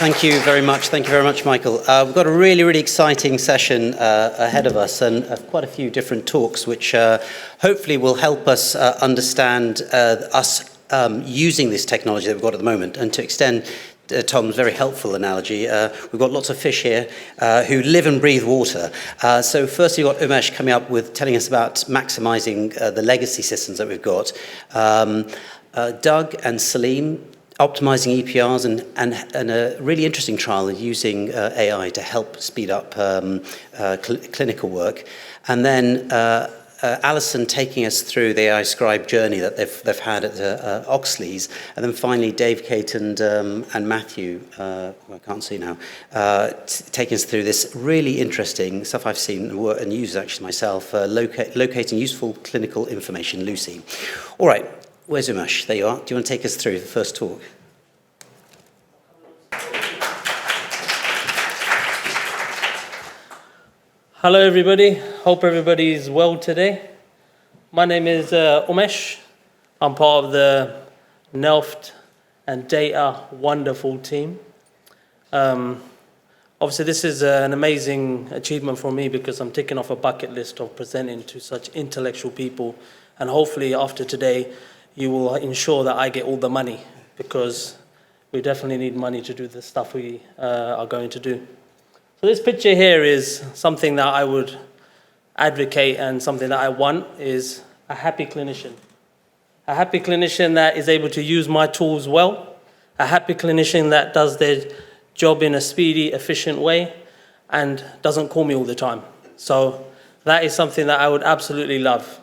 Thank you very much. Thank you very much, Michael. We've got a really, really exciting session ahead of us, and quite a few different talks, which hopefully will help us understand us using this technology that we've got at the moment. And to extend Tom's very helpful analogy, we've got lots of fish here who live and breathe water. So firstly, you've got Umesh coming up with telling us about maximising the legacy systems that we've got. Doug and Salim optimizing EPRs and a really interesting trial using AI to help speed up clinical work. And then Alison taking us through the AI scribe journey that they've had at Oxley's. And then finally, Dave, Kate, and Matthew, I can't see now, taking us through this really interesting stuff I've seen and used actually myself, locating useful clinical information, Lucy. All right. Where's Umesh? There you are. Do you want to take us through the first talk? Hello, everybody. Hope everybody is well today. My name is Umesh. I'm part of the Nelft and Data Wonderful team. Obviously, this is an amazing achievement for me because I'm ticking off a bucket list of presenting to such intellectual people. And hopefully, after today, you will ensure that I get all the money, because we definitely need money to do the stuff we are going to do. So this picture here is something that I would advocate, and something that I want is a happy clinician. A happy clinician that is able to use my tools well. A happy clinician that does their job in a speedy, efficient way and doesn't call me all the time. So that is something that I would absolutely love.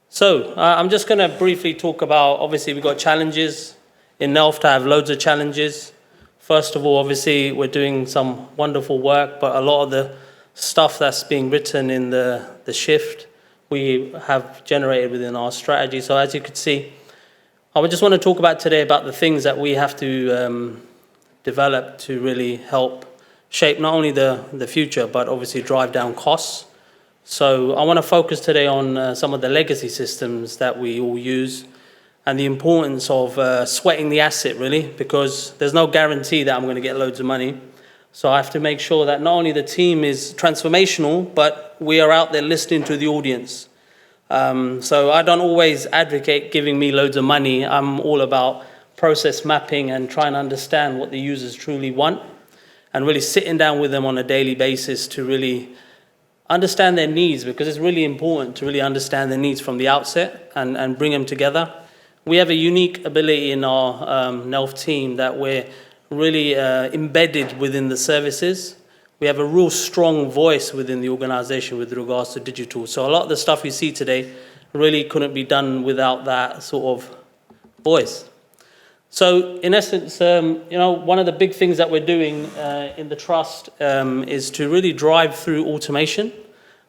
So I'm just going to briefly talk about, obviously we've got challenges. In Nelft, I have loads of challenges. First of all, obviously we're doing some wonderful work, but a lot of the stuff that's being written in the shift, we have generated within our strategy. So as you can see, I just want to talk about today about the things that we have to develop to really help shape not only the future, but obviously drive down costs. So I want to focus today on some of the legacy systems that we all use and the importance of sweating the asset, really, because there's no guarantee that I'm going to get loads of money. So I have to make sure that not only the team is transformational, but we are out there listening to the audience. So I don't always advocate giving me loads of money. I'm all about process mapping and trying to understand what the users truly want and really sitting down with them on a daily basis to really understand their needs, because it's really important to really understand their needs from the outset and bring them together. We have a unique ability in our Nelft team that we're really embedded within the services. We have a real strong voice within the organization with regards to digital. So a lot of the stuff you see today really couldn't be done without that sort of voice. So in essence, one of the big things that we're doing in the trust is to really drive through automation.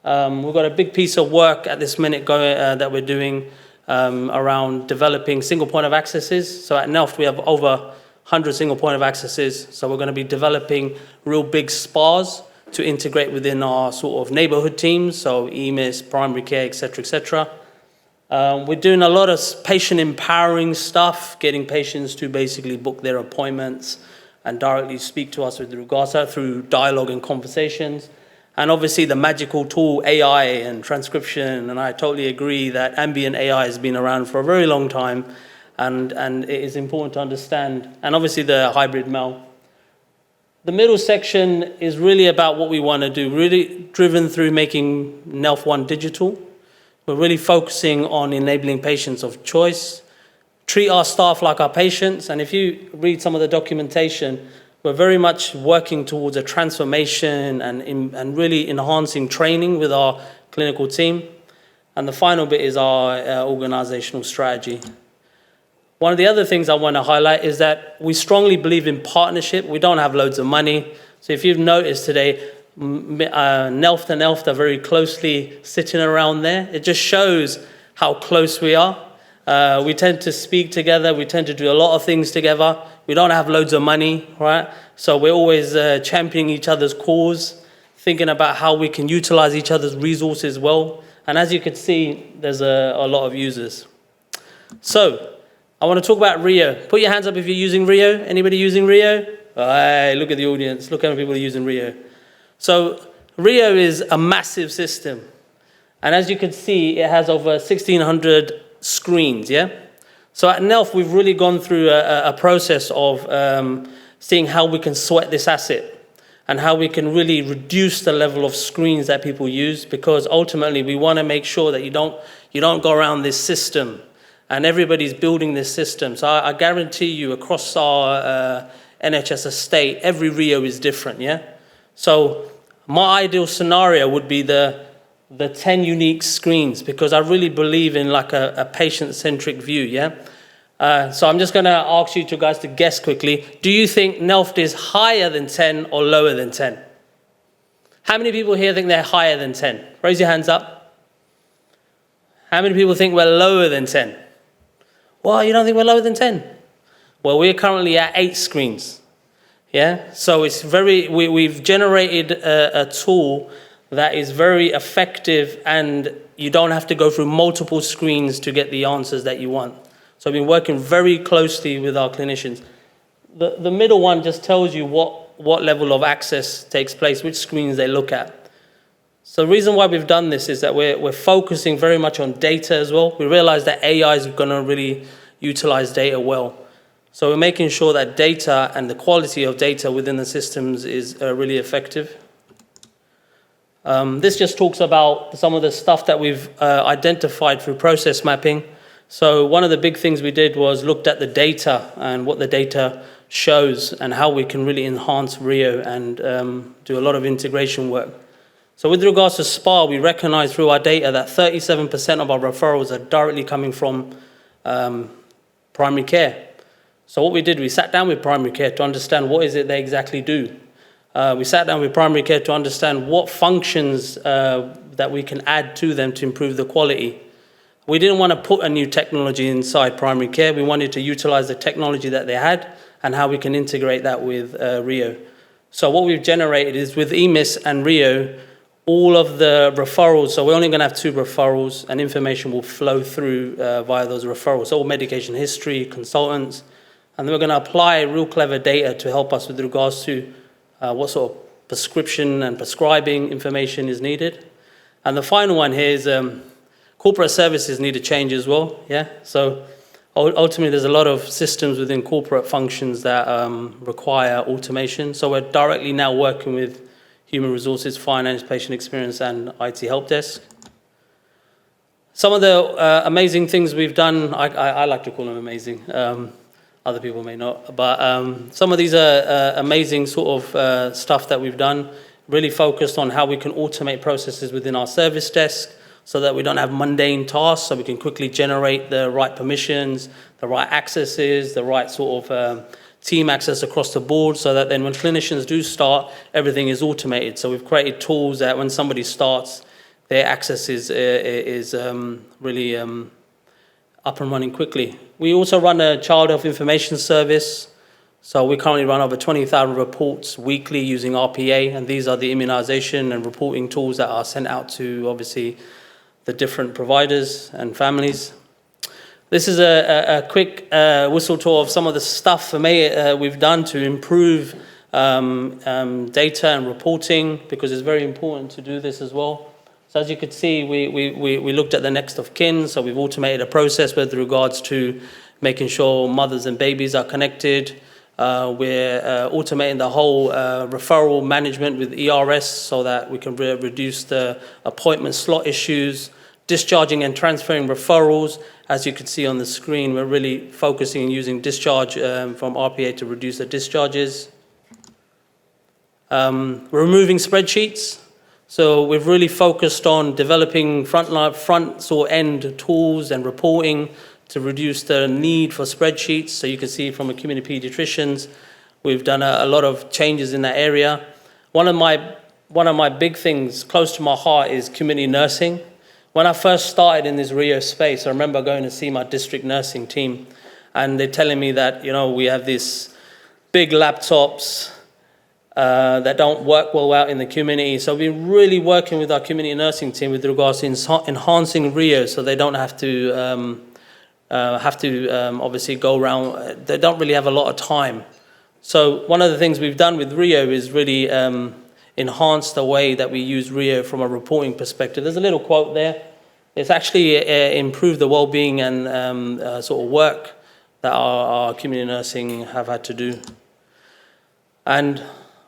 We've got a big piece of work at this minute going that we're doing around developing single point of accesses. So at Nelft, we have over 100 single point of accesses. So we're going to be developing real big spas to integrate within our sort of neighborhood teams, so EMIS, primary care, et cetera, we're doing a lot of patient empowering stuff, getting patients to basically book their appointments and directly speak to us with regards to that through dialogue and conversations. And obviously the magical tool, AI and transcription, and I totally agree that ambient AI has been around for a very long time, and it is important to understand, and obviously the hybrid mail. The middle section is really about what we want to do, really driven through making Nelft One digital. We're really focusing on enabling patients of choice, treat our staff like our patients, and if you read some of the documentation, we're very much working towards a transformation and really enhancing training with our clinical team. And the final bit is our organizational strategy. One of the other things I want to highlight is that we strongly believe in partnership. We don't have loads of money. So if you've noticed today, Nelft and Elft are very closely sitting around there. It just shows how close we are. We tend to speak together. We tend to do a lot of things together. We don't have loads of money, right? So we're always championing each other's cause, thinking about how we can utilize each other's resources well. And as you can see, there's a lot of users. So I want to talk about Rio. Put your hands up if you're using Rio. Anybody using Rio? Hey, look at the audience. Look how many people are using Rio. So Rio is a massive system. And as you can see, it has over 1,600 screens, yeah? So at NELF, we've really gone through a process of seeing how we can sweat this asset and how we can really reduce the level of screens that people use, because ultimately we want to make sure that you don't go around this system and everybody's building this system. So I guarantee you across our NHS estate, every Rio is different, yeah? So my ideal scenario would be the 10 unique screens, because I really believe in like a patient-centric view, yeah? So I'm just going to ask you two guys to guess quickly. Do you think NELFT is higher than 10 or lower than 10? How many people here think they're higher than 10? Raise your hands up. How many people think we're lower than 10? Well, you don't think we're lower than 10? Well, we're currently at 8 screens. Yeah, so it's we've generated a tool that is very effective, and you don't have to go through multiple screens to get the answers that you want. So I've been working very closely with our clinicians. The middle one just tells you what level of access takes place, which screens they look at. So the reason why we've done this is that we're focusing very much on data as well. We realize that AI is going to really utilize data well. So we're making sure that data and the quality of data within the systems is really effective. This just talks about some of the stuff that we've identified through process mapping. So one of the big things we did was looked at the data and what the data shows and how we can really enhance Rio and do a lot of integration work. So with regards to SPA, we recognize through our data that 37% of our referrals are directly coming from primary care. So what we did, we sat down with primary care to understand what is it they exactly do. We sat down with primary care to understand what functions that we can add to them to improve the quality. We didn't want to put a new technology inside primary care. We wanted to utilize the technology that they had and how we can integrate that with Rio. So what we've generated is with EMIS and Rio, all of the referrals, so we're only going to have 2 referrals, and information will flow through via those referrals. So all medication history, consultants, and then we're going to apply real clever data to help us with regards to what sort of prescription and prescribing information is needed. And the final one here is corporate services need to change as well, yeah? So ultimately there's a lot of systems within corporate functions that require automation. So we're directly now working with human resources, finance, patient experience, and IT help desk. Some of the amazing things we've done, I like to call them amazing. Other people may not, but some of these are amazing sort of stuff that we've done, really focused on how we can automate processes within our service desk so that we don't have mundane tasks, so we can quickly generate the right permissions, the right accesses, the right sort of team access across the board, so that then when clinicians do start, everything is automated. So we've created tools that when somebody starts, their access is really up and running quickly. We also run a child health information service. So we currently run over 20,000 reports weekly using RPA, and these are the immunization and reporting tools that are sent out to, obviously, the different providers and families. This is a quick whistle tour of some of the stuff we've done to improve data and reporting, because it's very important to do this as well. So as you could see, we looked at the next of kin, so we've automated a process with regards to making sure mothers and babies are connected. We're automating the whole referral management with ERS so that we can reduce the appointment slot issues, discharging and transferring referrals. As you can see on the screen, we're really focusing on using discharge from RPA to reduce the discharges. We're removing spreadsheets. So we've really focused on developing front or end tools and reporting to reduce the need for spreadsheets. So you can see from a community pediatricians, we've done a lot of changes in that area. One of my big things close to my heart is community nursing. When I first started in this Rio space, I remember going to see my district nursing team, and they're telling me that, we have these big laptops that don't work well out in the community. So we've been really working with our community nursing team with regards to enhancing Rio so they don't have to have to obviously go around. They don't really have a lot of time. So one of the things we've done with Rio is really enhance the way that we use Rio from a reporting perspective. There's a little quote there. It's actually improved the well-being and sort of work that our community nursing have had to do. And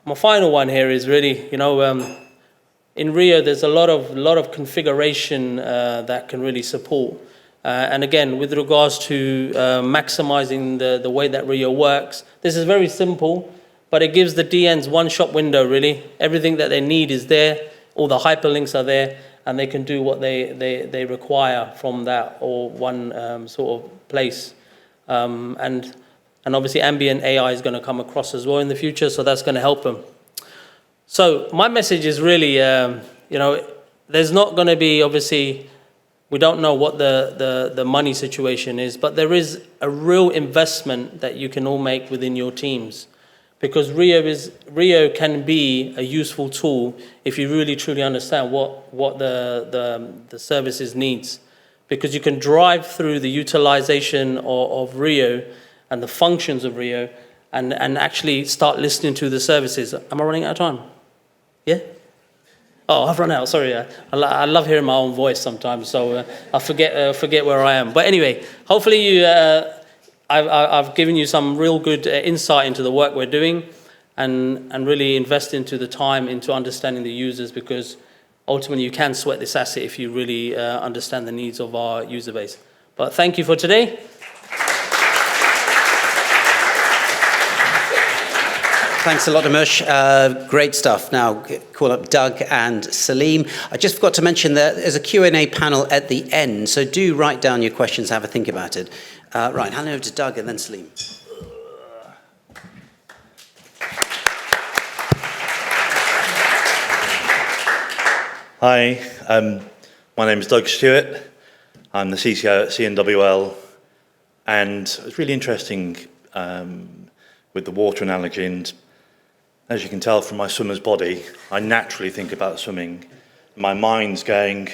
my final one here is really, in Rio, there's a lot of configuration that can really support. And again, with regards to maximizing the way that Rio works, this is very simple, but it gives the DNs one-shop window, really. Everything that they need is there, all the hyperlinks are there, and they can do what they require from that or one sort of place. And obviously ambient AI is going to come across as well in the future, so that's going to help them. So my message is really, there's not going to be, obviously, we don't know what the money situation is, but there is a real investment that you can all make within your teams. Because Rio can be a useful tool if you really truly understand what the services needs. Because you can drive through the utilization of Rio and the functions of Rio and actually start listening to the services. Am I running out of time? Yeah? Oh, I've run out, sorry. I love hearing my own voice sometimes, so I forget where I am. But anyway, hopefully I've given you some real good insight into the work we're doing and really invest into the time into understanding the users, because ultimately you can sweat this asset if you really understand the needs of our user base. But thank you for today. Thanks a lot, Amush. Great stuff. Now, call up Doug and Salim. I just forgot to mention that there's a Q&A panel at the end, so do write down your questions, have a think about it. Right, hand over to Doug and then Salim. Hi, my name is Doug Stewart. I'm the CCO at CNWL, and it's really interesting with the water analogy, and as you can tell from my swimmer's body, I naturally think about swimming. My mind's going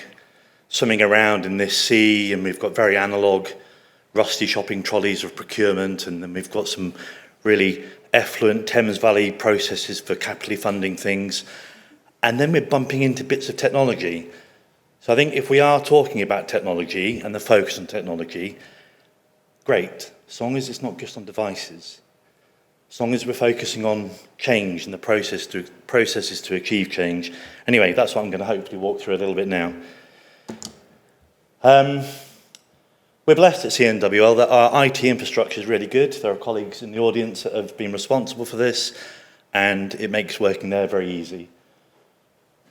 swimming around in this sea, and we've got very analog, rusty shopping trolleys of procurement, and then we've got some really effluent Thames Valley processes for capitally funding things. And then we're bumping into bits of technology. So I think if we are talking about technology and the focus on technology, great, as long as it's not just on devices. As long as we're focusing on change and the processes to achieve change. Anyway, that's what I'm going to hopefully walk through a little bit now. We're blessed at CNWL that our IT infrastructure is really good. There are colleagues in the audience that have been responsible for this, and it makes working there very easy.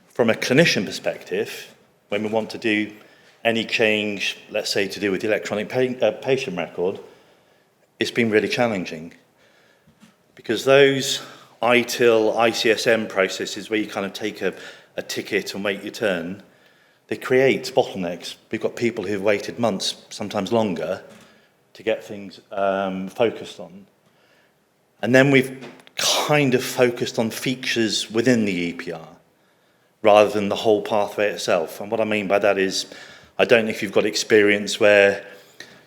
From a clinician perspective, when we want to do any change, let's say to do with the electronic patient record, it's been really challenging. Because those ITIL, ICSM processes where you kind of take a ticket and wait your turn, they create bottlenecks. We've got people who've waited months, sometimes longer, to get things focused on. And then we've kind of focused on features within the EPR, rather than the whole pathway itself. And what I mean by that is, I don't know if you've got experience where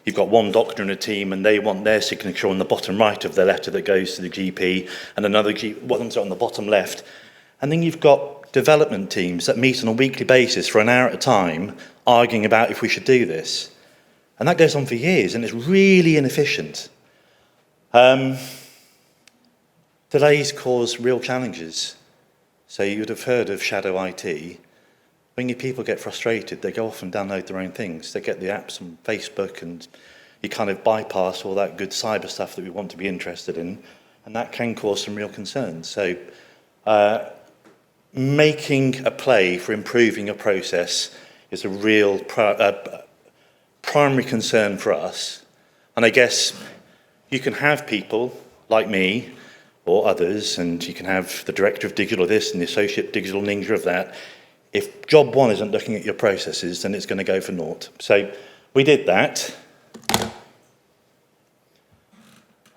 you've got one doctor in a team and they want their signature on the bottom right of the letter that goes to the GP, and another one's on the bottom left. And then you've got development teams that meet on a weekly basis for an hour at a time, arguing about if we should do this. And that goes on for years, and it's really inefficient. Delays cause real challenges. So you would have heard of shadow IT. When your people get frustrated, they go off and download their own things. They get the apps on Facebook, and you kind of bypass all that good cyber stuff that we want to be interested in, and that can cause some real concerns. So making a play for improving a process is a real primary concern for us. And I guess you can have people like me or others, and you can have the director of digital of this and the associate digital ninja of that. If job one isn't looking at your processes, then it's going to go for naught. So we did that.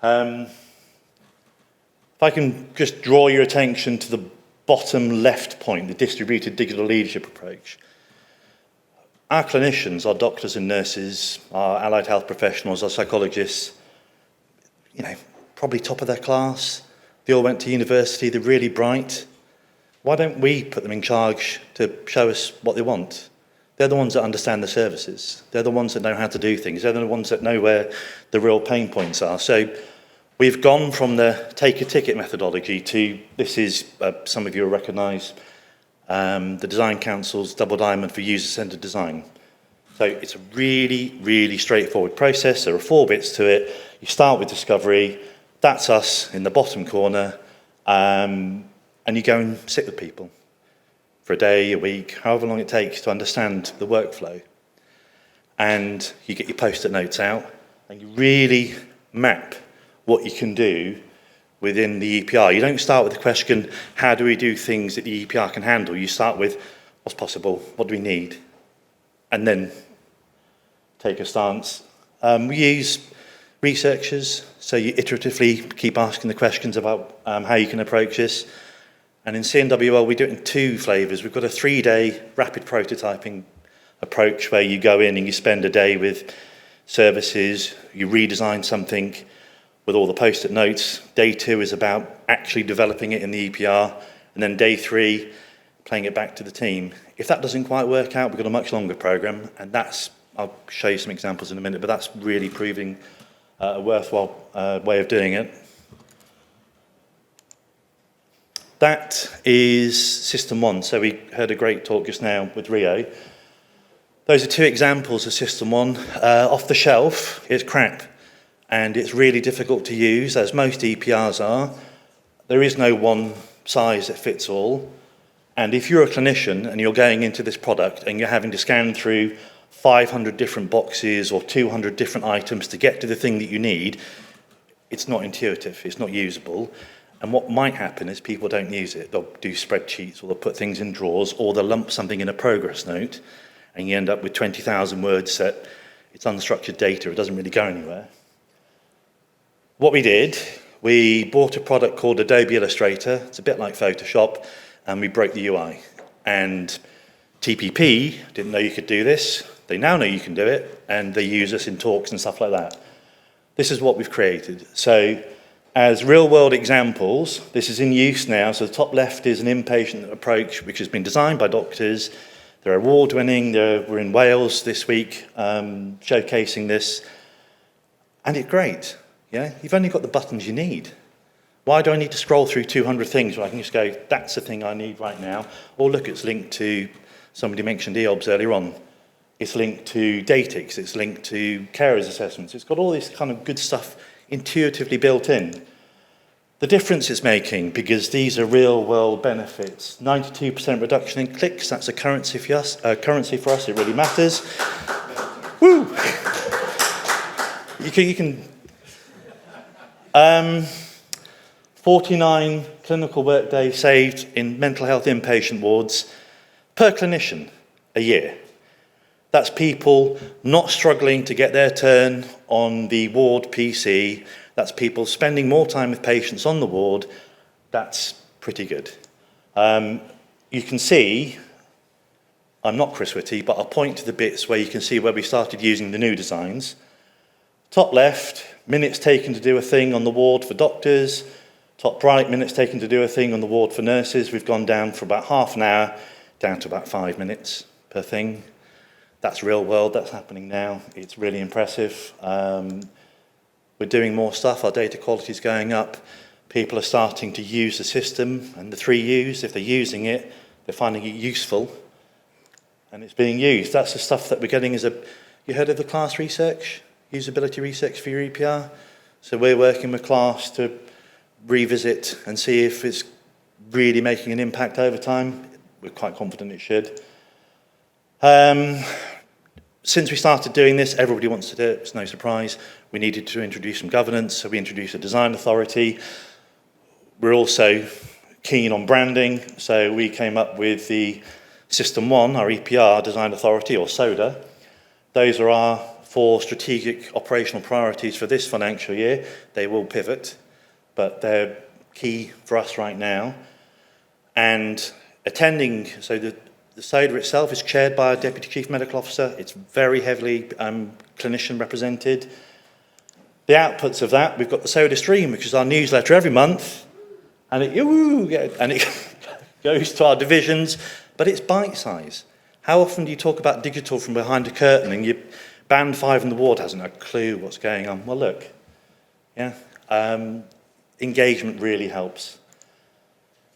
If I can just draw your attention to the bottom left point, the distributed digital leadership approach. our clinicians, our doctors and nurses, our allied health professionals, our psychologists, probably top of their class. They all went to university, they're really bright. Why don't we put them in charge to show us what they want? They're the ones that understand the services. They're the ones that know how to do things. They're the ones that know where the real pain points are. So we've gone from the take-a-ticket methodology to, this is, some of you will recognise, the Design Council's Double Diamond for User-Centred Design. So it's a really, really straightforward process. There are 4 bits to it. You start with discovery. That's us in the bottom corner. And you go and sit with people for a day, a week, however long it takes to understand the workflow. And you get your post-it notes out and you really map what you can do within the EPR. You don't start with the question, how do we do things that the EPR can handle? You start with, what's possible? What do we need? And then take a stance. We use researchers, so you iteratively keep asking the questions about how you can approach this. And in CNWL, we do it in 2 flavours. We've got a 3-day rapid prototyping approach where you go in and you spend a day with services, you redesign something with all the post-it notes. Day 2 is about actually developing it in the EPR. And then day 3, playing it back to the team. If that doesn't quite work out, we've got a much longer programme. And that's, I'll show you some examples in a minute, but that's really proving a worthwhile way of doing it. That is System 1. So we heard a great talk just now with Rio. Those are 2 examples of System 1. Off the shelf, it's crap. And it's really difficult to use, as most EPRs are. There is no one size that fits all. And if you're a clinician and you're going into this product and you're having to scan through 500 different boxes or 200 different items to get to the thing that you need, it's not intuitive, it's not usable. And what might happen is people don't use it. They'll do spreadsheets, or they'll put things in drawers, or they'll lump something in a progress note, and you end up with 20,000 words that it's unstructured data, it doesn't really go anywhere. What we did, we bought a product called Adobe Illustrator. It's a bit like Photoshop, and we broke the UI. And TPP didn't know you could do this. They now know you can do it, and they use us in talks and stuff like that. This is what we've created. So, as real-world examples, this is in use now. So the top left is an inpatient approach which has been designed by doctors. They're award-winning. We're in Wales this week showcasing this. And it's great. Yeah? You've only got the buttons you need. Why do I need to scroll through 200 things where I can just go, that's the thing I need right now? Or look, it's linked to, somebody mentioned EOBS earlier on. It's linked to Datix. It's linked to carers assessments. It's got all this kind of good stuff intuitively built in. The difference it's making, because these are real-world benefits. 92% reduction in clicks, that's a currency for us, it really matters. Woo! You can 49 clinical workdays saved in mental health inpatient wards per clinician a year. That's people not struggling to get their turn on the ward PC. That's people spending more time with patients on the ward. That's pretty good. You can see, I'm not Chris Whitty, but I'll point to the bits where you can see where we started using the new designs. Top left, minutes taken to do a thing on the ward for doctors. Top right, minutes taken to do a thing on the ward for nurses. We've gone down from about half an hour down to about 5 minutes per thing. That's real world, that's happening now. It's really impressive. We're doing more stuff, our data quality is going up. People are starting to use the system and the 3 U's. If they're using it, they're finding it useful. And it's being used. That's the stuff that we're getting as you heard of the CLASS research? Usability research for your EPR? So we're working with CLASS to revisit and see if it's really making an impact over time. We're quite confident it should. Since we started doing this, everybody wants to do it, it's no surprise. We needed to introduce some governance, so we introduced a design authority. We're also keen on branding, so we came up with the System 1, our EPR design authority, or SODA. Those are our 4 strategic operational priorities for this financial year. They will pivot, but they're key for us right now. And attending, so The SODA itself is chaired by a Deputy Chief Medical Officer. It's very heavily clinician represented. The outputs of that, we've got the SODA Stream, which is our newsletter every month, and it goes to our divisions, but it's bite-size. How often do you talk about digital from behind a curtain and your band 5 in the ward hasn't a clue what's going on? Well, look, yeah, engagement really helps.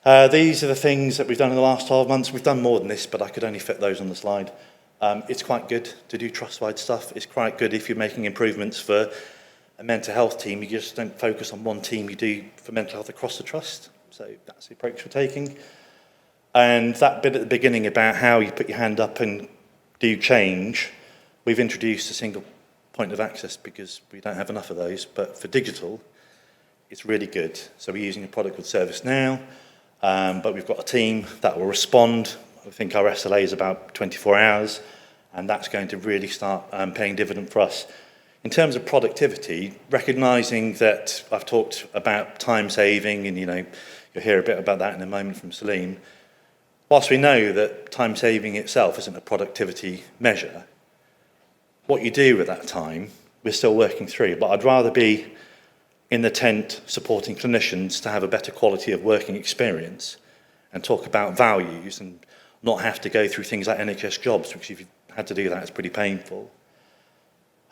These are the things that we've done in the last 12 months. We've done more than this, but I could only fit those on the slide. It's quite good to do trust-wide stuff. It's quite good if you're making improvements for a mental health team. You just don't focus on one team. You do for mental health across the trust. So that's the approach we're taking. And that bit at the beginning about how you put your hand up and do change, we've introduced a single point of access because we don't have enough of those. But for digital, it's really good. So we're using a product called ServiceNow, but we've got a team that will respond. I think our SLA is about 24 hours, and that's going to really start paying dividend for us. In terms of productivity, recognising that I've talked about time saving, and you'll hear a bit about that in a moment from Salim. Whilst we know that time saving itself isn't a productivity measure, what you do with that time, we're still working through. But I'd rather be in the tent supporting clinicians to have a better quality of working experience and talk about values and not have to go through things like NHS jobs, because if you've had to do that, it's pretty painful.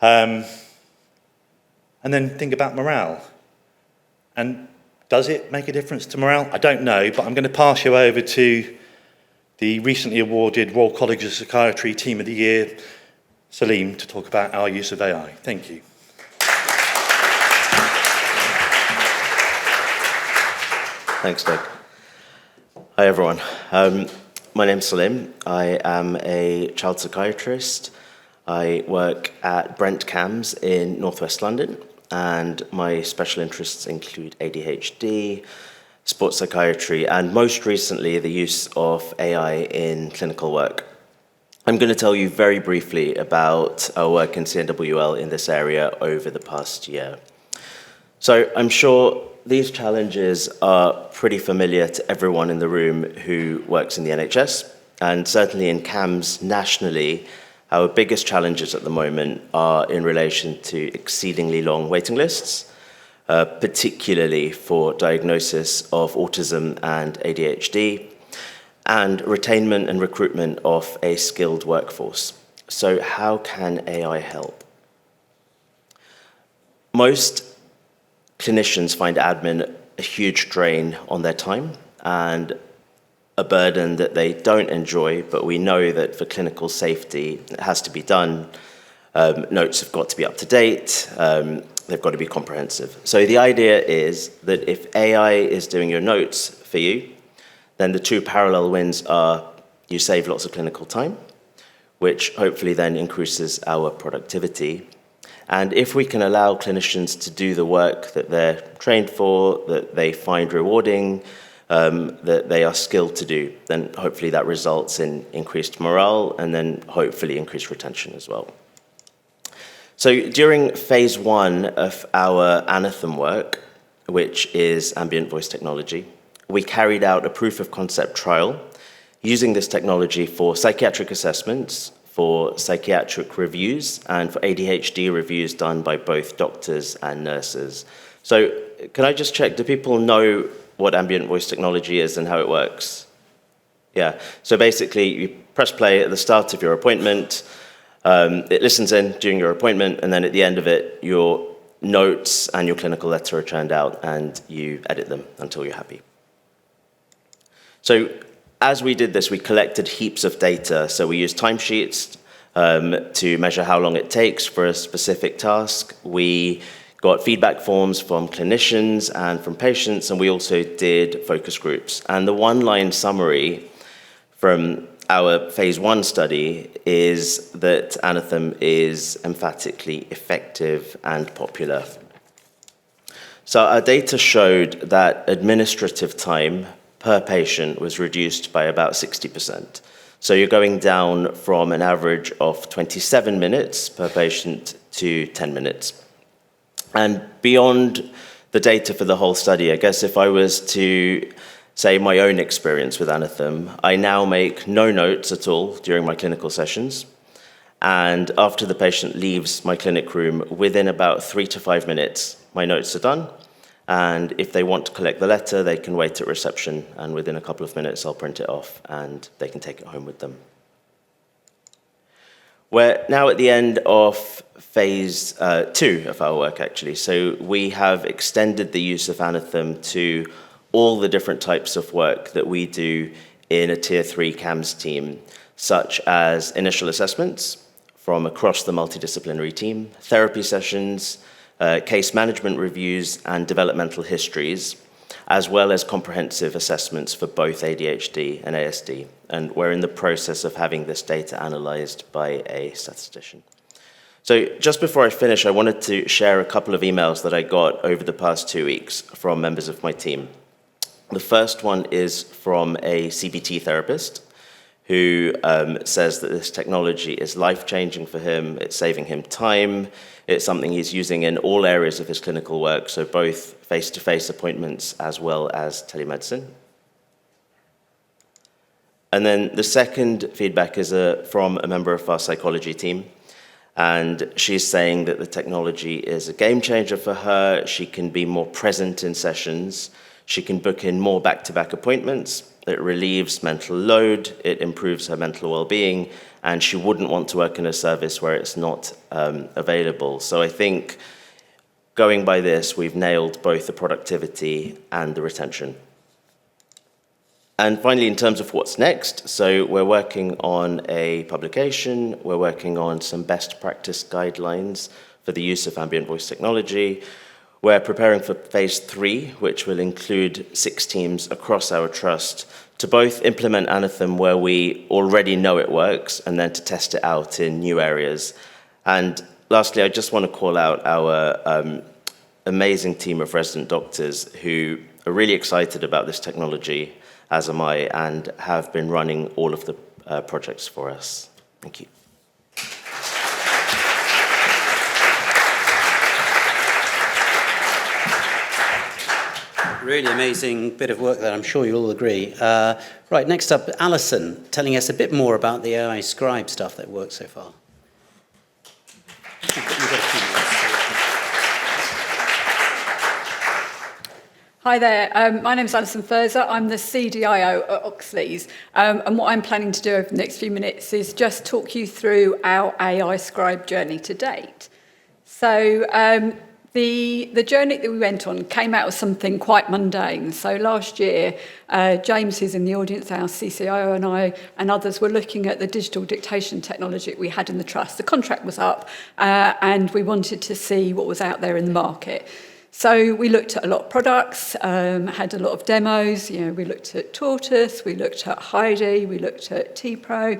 And then think about morale. And does it make a difference to morale? I don't know, but I'm going to pass you over to the recently awarded Royal College of Psychiatry Team of the Year, Salim, to talk about our use of AI. Thank you. Thanks, Doug. Hi, everyone. My name's Salim. I am a child psychiatrist. I work at Brent CAMS in northwest London, and my special interests include ADHD, sports psychiatry, and most recently, the use of AI in clinical work. I'm going to tell you very briefly about our work in CNWL in this area over the past year. So I'm sure these challenges are pretty familiar to everyone in the room who works in the NHS, and certainly in CAMS nationally, our biggest challenges at the moment are in relation to exceedingly long waiting lists, particularly for diagnosis of autism and ADHD, and retainment and recruitment of a skilled workforce. So how can AI help? Most clinicians find admin a huge drain on their time and a burden that they don't enjoy, but we know that for clinical safety, it has to be done. Notes have got to be up to date. They've got to be comprehensive. So the idea is that if AI is doing your notes for you, then the two parallel wins are you save lots of clinical time, which hopefully then increases our productivity. And if we can allow clinicians to do the work that they're trained for, that they find rewarding, that they are skilled to do, then hopefully that results in increased morale and then hopefully increased retention as well. So during phase 1 of our Anathem work, which is ambient voice technology, we carried out a proof of concept trial using this technology for psychiatric assessments, for psychiatric reviews, and for ADHD reviews done by both doctors and nurses. So can I just check, do people know what ambient voice technology is and how it works? Yeah, so basically you press play at the start of your appointment, it listens in during your appointment, and then at the end of it, your notes and your clinical letter are churned out and you edit them until you're happy. So as we did this, we collected heaps of data. So we used timesheets to measure how long it takes for a specific task. We got feedback forms from clinicians and from patients, and we also did focus groups. And the one-line summary from our phase 1 study is that Anathem is emphatically effective and popular. So our data showed that administrative time per patient was reduced by about 60%. So you're going down from an average of 27 minutes per patient to 10 minutes. And beyond the data for the whole study, I guess if I was to say, my own experience with Anathem, I now make no notes at all during my clinical sessions. And after the patient leaves my clinic room, within about 3 to 5 minutes, my notes are done. And if they want to collect the letter, they can wait at reception, and within a couple of minutes, I'll print it off, and they can take it home with them. We're now at the end of phase 2 of our work, actually. So we have extended the use of Anathem to all the different types of work that we do in a Tier 3 CAMS team, such as initial assessments from across the multidisciplinary team, therapy sessions, case management reviews, and developmental histories, as well as comprehensive assessments for both ADHD and ASD. And we're in the process of having this data analyzed by a statistician. So just before I finish, I wanted to share a couple of emails that I got over the past 2 weeks from members of my team. The first one is from a CBT therapist who says that this technology is life-changing for him, it's saving him time, it's something he's using in all areas of his clinical work, so both face-to-face appointments as well as telemedicine. And then the second feedback is from a member of our psychology team, and she's saying that the technology is a game changer for her. She can be more present in sessions, she can book in more back-to-back appointments, it relieves mental load, it improves her mental well-being, and she wouldn't want to work in a service where it's not available. So I think going by this, we've nailed both the productivity and the retention. And finally, in terms of what's next, so we're working on a publication, we're working on some best practice guidelines for the use of ambient voice technology. We're preparing for phase 3, which will include 6 teams across our trust to both implement Anathem where we already know it works and then to test it out in new areas. And lastly, I just want to call out our amazing team of resident doctors who are really excited about this technology, as am I, and have been running all of the projects for us. Thank you. Really amazing bit of work there, I'm sure you'll all agree. Right, next up, Alison, telling us a bit more about the AI Scribe stuff that worked so far. You've got a few minutes. Hi there, my name is Alison Furzer. I'm the CDIO at Oxley's, and what I'm planning to do over the next few minutes is just talk you through our AI Scribe journey to date. So the journey that we went on came out of something quite mundane. So last year, James, who's in the audience, our CCIO, and I and others were looking at the digital dictation technology that we had in the trust. The contract was up, and we wanted to see what was out there in the market. So we looked at a lot of products, had a lot of demos. You know, we looked at Tortoise, we looked at Heidi, we looked at T-Pro,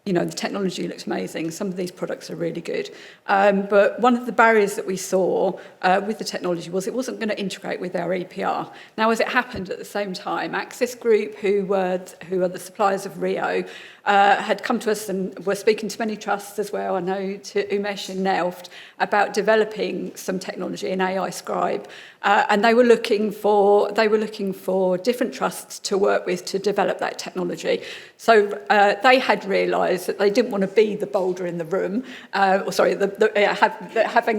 you know, the technology looks amazing. Some of these products are really good. But one of the barriers that we saw with the technology was it wasn't going to integrate with our EPR. Now, as it happened at the same time, Axis Group, who are the suppliers of Rio, had come to us and were speaking to many trusts as well, I know to Umesh in Nelft, about developing some technology in AI Scribe. And they were looking for different trusts to work with to develop that technology. So they had realised that they didn't want to be the boulder in the room, having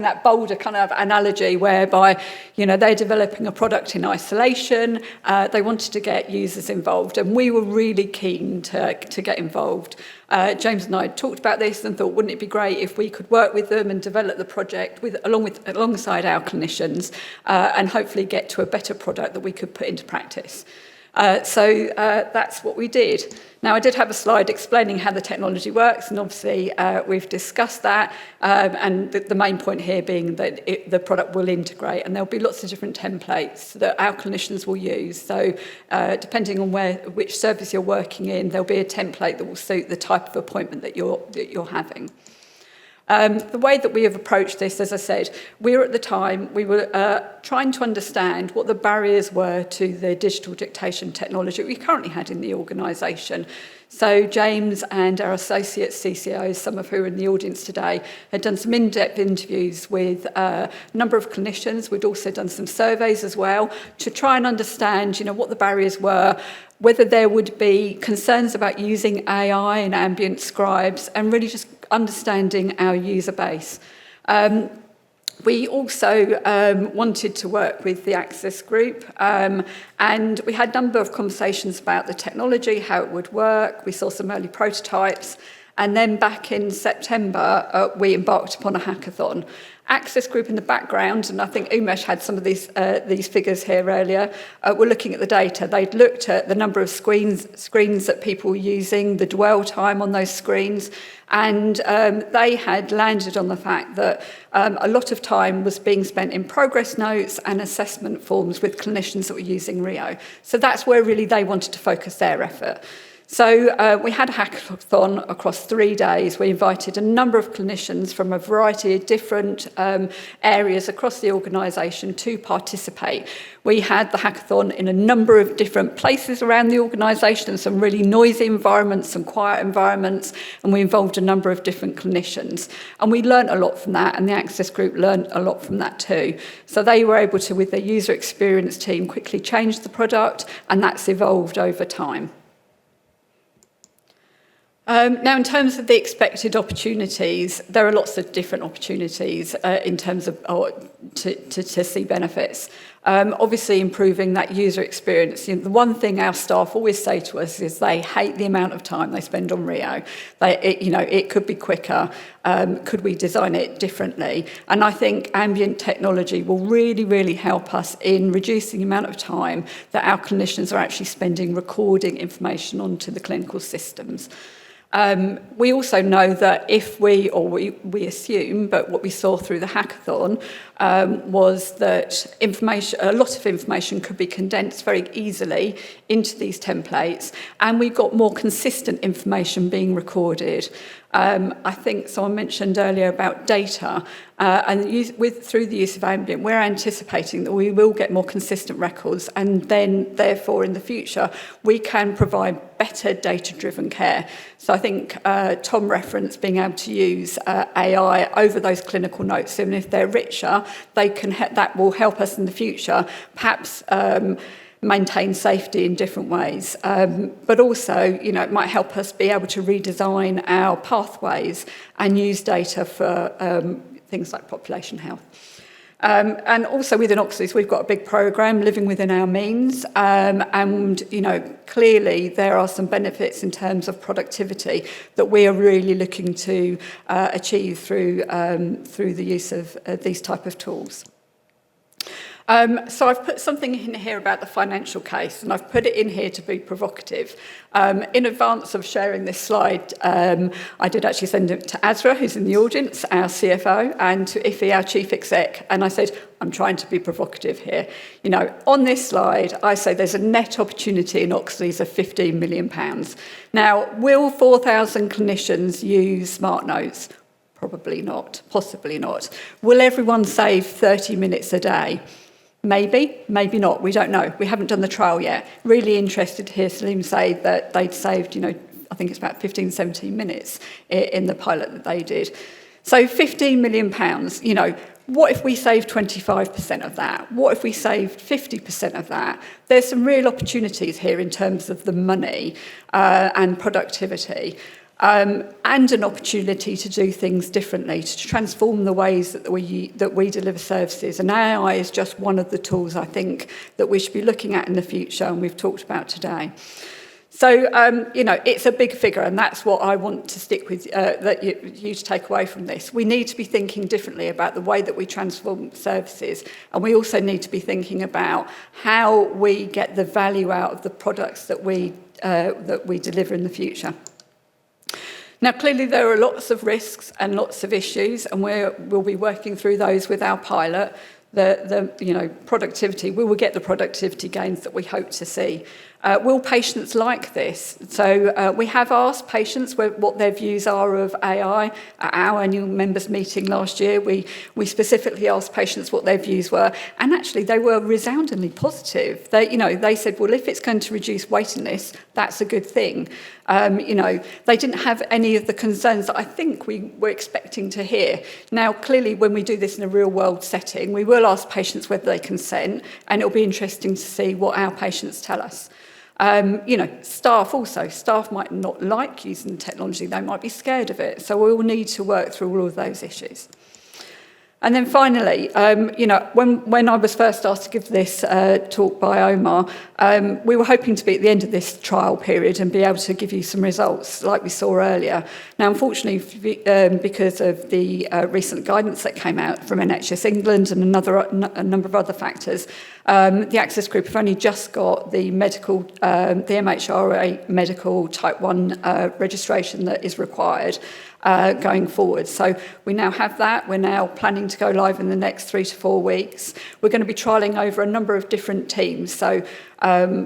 that boulder kind of analogy whereby, you know, they're developing a product in isolation. They wanted to get users involved, and we were really keen to get involved. James and I talked about this and thought, wouldn't it be great if we could work with them and develop the project alongside our clinicians and hopefully get to a better product that we could put into practice. So that's what we did. Now, I did have a slide explaining how the technology works, and obviously we've discussed that, and the main point here being that the product will integrate, and there'll be lots of different templates that our clinicians will use. So depending on which service you're working in, there'll be a template that will suit the type of appointment that you're having. The way that we have approached this, as I said, we were trying to understand what the barriers were to the digital dictation technology we currently had in the organisation. So James and our associate CCOs, some of who are in the audience today, had done some in-depth interviews with a number of clinicians. We'd also done some surveys as well to try and understand, what the barriers were, whether there would be concerns about using AI and ambient scribes, and really just understanding our user base. We also wanted to work with the Access Group, and we had a number of conversations about the technology, how it would work. We saw some early prototypes, and then back in September, we embarked upon a hackathon. Access Group in the background, and I think Umesh had some of these figures here earlier, were looking at the data. They'd looked at the number of screens that people were using, the dwell time on those screens, and they had landed on the fact that a lot of time was being spent in progress notes and assessment forms with clinicians that were using Rio. So that's where really they wanted to focus their effort. So we had a hackathon across 3 days. We invited a number of clinicians from a variety of different areas across the organisation to participate. We had the hackathon in a number of different places around the organisation, some really noisy environments, some quiet environments, and we involved a number of different clinicians. And we learnt a lot from that, and the Access Group learnt a lot from that too. So they were able to, with their user experience team, quickly change the product, and that's evolved over time. Now, in terms of the expected opportunities, there are lots of different opportunities in terms of to see benefits. Obviously, improving that user experience. The one thing our staff always say to us is they hate the amount of time they spend on Rio. It could be quicker. Could we design it differently? And I think ambient technology will really, really help us in reducing the amount of time that our clinicians are actually spending recording information onto the clinical systems. We also know that if we assume, but what we saw through the hackathon was that a lot of information could be condensed very easily into these templates, and we got more consistent information being recorded. I think someone mentioned earlier about data, and through the use of ambient, we're anticipating that we will get more consistent records, and then, therefore, in the future, we can provide better data-driven care. So I think Tom referenced being able to use AI over those clinical notes, even if they're richer, that will help us in the future, perhaps maintain safety in different ways. But also, it might help us be able to redesign our pathways and use data for things like population health. And also within Oxley's, we've got a big programme, Living Within Our Means, and clearly there are some benefits in terms of productivity that we are really looking to achieve through the use of these type of tools. So I've put something in here about the financial case, and I've put it in here to be provocative. In advance of sharing this slide, I did actually send it to Azra, who's in the audience, our CFO, and to Ife, our chief exec, and I said, I'm trying to be provocative here. On this slide, I say there's a net opportunity in Oxley's of £15 million. Now, will 4,000 clinicians use Smart Notes? Probably not, possibly not. Will everyone save 30 minutes a day? Maybe, maybe not, we don't know. We haven't done the trial yet. Really interested to hear Salim say that they'd saved, I think it's about 15, 17 minutes in the pilot that they did. So £15 million, what if we saved 25% of that? What if we saved 50% of that? There's some real opportunities here in terms of the money and productivity. And an opportunity to do things differently, to transform the ways that we deliver services. And AI is just one of the tools, I think, that we should be looking at in the future, and we've talked about today. So, it's a big figure, and that's what I want to stick with, that you to take away from this. We need to be thinking differently about the way that we transform services, and we also need to be thinking about how we get the value out of the products that we deliver in the future. Now, clearly, there are lots of risks and lots of issues, and we'll be working through those with our pilot. The productivity, we will get the productivity gains that we hope to see. Will patients like this? So we have asked patients what their views are of AI. At our annual members meeting last year, we specifically asked patients what their views were, and actually they were resoundingly positive. They said, well, if it's going to reduce waiting lists, that's a good thing. They didn't have any of the concerns that I think we were expecting to hear. Now, clearly, when we do this in a real-world setting, we will ask patients whether they consent, and it'll be interesting to see what our patients tell us. Staff might not like using the technology, they might be scared of it, so we will need to work through all of those issues. And then finally, when I was first asked to give this talk by Omar, we were hoping to be at the end of this trial period and be able to give you some results like we saw earlier. Now, unfortunately, because of the recent guidance that came out from NHS England and a number of other factors, the Access Group have only just got the MHRA medical type 1 registration that is required going forward. So we now have that. We're now planning to go live in the next 3 to 4 weeks. We're going to be trialling over a number of different teams. So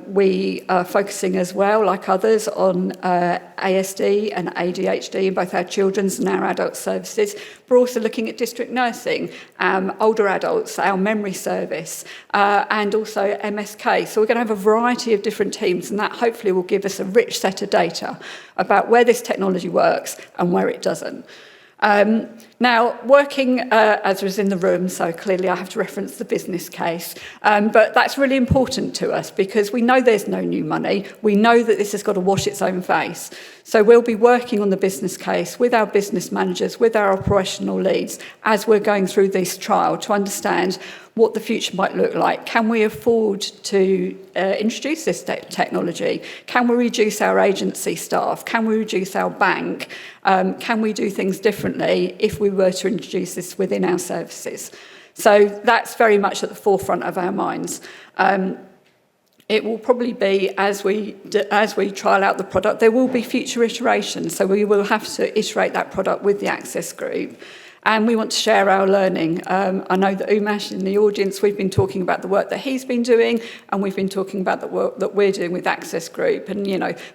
we are focusing as well, like others, on ASD and ADHD in both our children's and our adult services. We're also looking at district nursing, older adults, our memory service, and also MSK. So we're going to have a variety of different teams, and that hopefully will give us a rich set of data about where this technology works and where it doesn't. Now, working as was in the room, so clearly I have to reference the business case, but that's really important to us because we know there's no new money. We know that this has got to wash its own face. So we'll be working on the business case with our business managers, with our operational leads, as we're going through this trial to understand what the future might look like. Can we afford to introduce this technology? Can we reduce our agency staff? Can we reduce our bank? Can we do things differently if we were to introduce this within our services? So that's very much at the forefront of our minds. It will probably be, as we trial out the product, there will be future iterations. So we will have to iterate that product with the Access Group. And we want to share our learning. I know that Umesh in the audience, we've been talking about the work that he's been doing, and we've been talking about the work that we're doing with Access Group. And,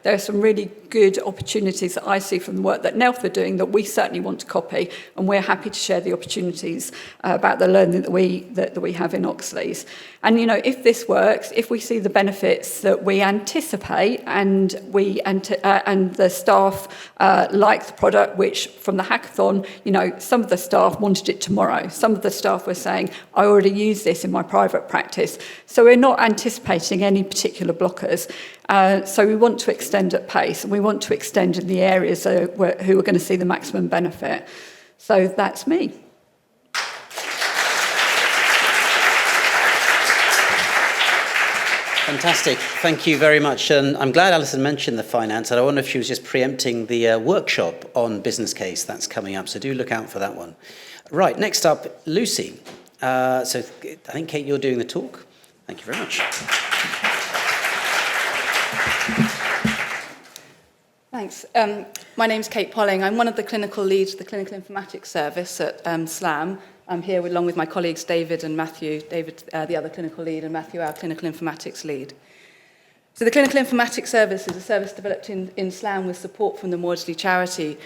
there are some really good opportunities that I see from the work that NELF are doing that we certainly want to copy, and we're happy to share the opportunities about the learning that we have in Oxley's. And, if this works, if we see the benefits that we anticipate and the staff like the product, which from the hackathon, some of the staff wanted it tomorrow. Some of the staff were saying, I already use this in my private practice. So we're not anticipating any particular blockers. So we want to extend at pace, and we want to extend in the areas who are going to see the maximum benefit. So that's me. Fantastic. Thank you very much. And I'm glad Alison mentioned the finance. And I wonder if she was just preempting the workshop on business case that's coming up. So do look out for that one. Right, next up, Lucy. So I think, Kate, you're doing the talk. Thank you very much. Thanks. My name's Kate Polling. I'm one of the clinical leads of the Clinical Informatics Service at SLAM. I'm here along with my colleagues David and Matthew. David, the other clinical lead, and Matthew, our clinical informatics lead. So the Clinical Informatics Service is a service developed in SLAM with support from the Maudsley charity.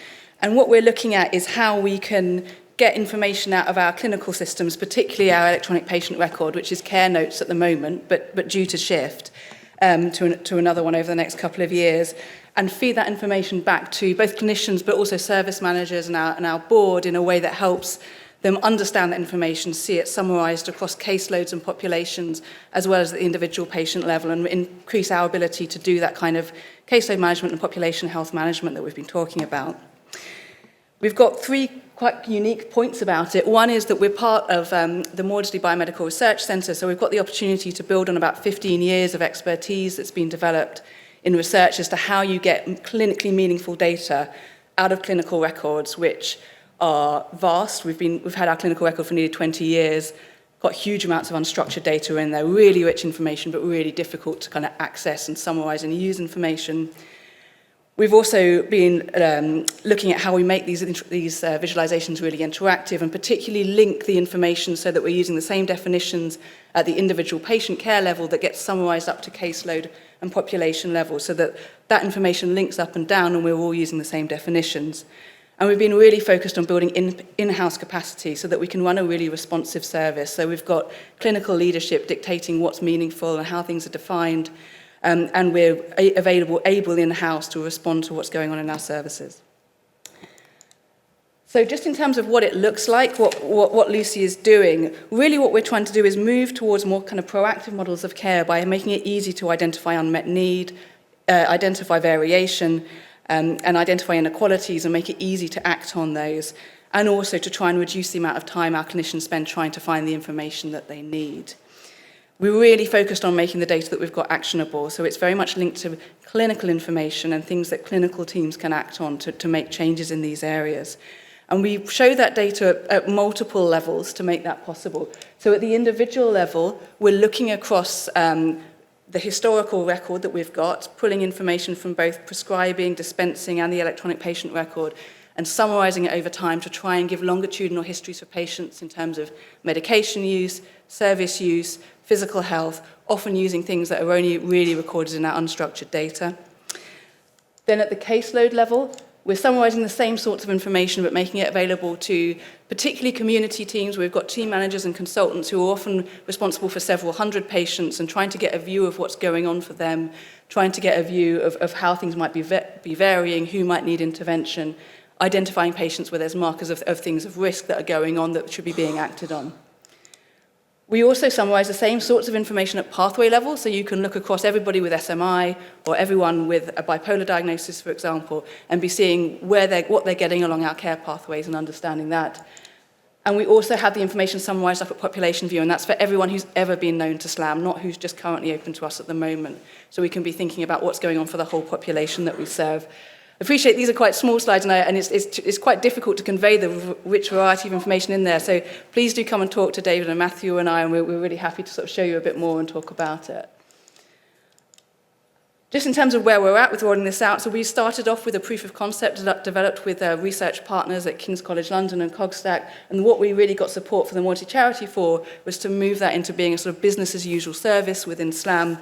And what we're looking at is how we can get information out of our clinical systems, particularly our electronic patient record, which is care notes at the moment, but due to shift to another one over the next couple of years, and feed that information back to both clinicians but also service managers and our board in a way that helps them understand that information, see it summarised across caseloads and populations, as well as at the individual patient level, and increase our ability to do that kind of caseload management and population health management that we've been talking about. We've got 3 quite unique points about it. One is that we're part of the Maudsley Biomedical Research Centre, so we've got the opportunity to build on about 15 years of expertise that's been developed in research as to how you get clinically meaningful data out of clinical records, which are vast. We've had our clinical record for nearly 20 years, got huge amounts of unstructured data in there, really rich information, but really difficult to kind of access and summarise and use information. We've also been looking at how we make these visualizations really interactive, and particularly link the information so that we're using the same definitions at the individual patient care level that gets summarised up to caseload and population level so that that information links up and down and we're all using the same definitions. And we've been really focused on building in-house capacity so that we can run a really responsive service. So we've got clinical leadership dictating what's meaningful and how things are defined, and we're able in-house to respond to what's going on in our services. So just in terms of what it looks like, what Lucy is doing, really what we're trying to do is move towards more kind of proactive models of care by making it easy to identify unmet need, identify variation, and identify inequalities and make it easy to act on those, and also to try and reduce the amount of time our clinicians spend trying to find the information that they need. We're really focused on making the data that we've got actionable, so it's very much linked to clinical information and things that clinical teams can act on to make changes in these areas. And we show that data at multiple levels to make that possible. So at the individual level, we're looking across the historical record that we've got, pulling information from both prescribing, dispensing, and the electronic patient record, and summarising it over time to try and give longitudinal histories for patients in terms of medication use, service use, physical health, often using things that are only really recorded in our unstructured data. Then at the caseload level, we're summarising the same sorts of information but making it available to particularly community teams. We've got team managers and consultants who are often responsible for several hundred patients and trying to get a view of what's going on for them, trying to get a view of how things might be varying, who might need intervention, identifying patients where there's markers of things of risk that are going on that should be being acted on. We also summarise the same sorts of information at pathway level, so you can look across everybody with SMI or everyone with a bipolar diagnosis, for example, and be seeing what they're getting along our care pathways and understanding that. And we also have the information summarised up at population view, and that's for everyone who's ever been known to SLAM, not who's just currently open to us at the moment. So we can be thinking about what's going on for the whole population that we serve. I appreciate these are quite small slides, and it's quite difficult to convey the rich variety of information in there. So please do come and talk to David and Matthew and I, and we're really happy to sort of show you a bit more and talk about it. Just in terms of where we're at with rolling this out, so we started off with a proof of concept developed with research partners at King's College London and Cogstack, and what we really got support from the Mobility Charity for was to move that into being a sort of business as usual service within SLAM.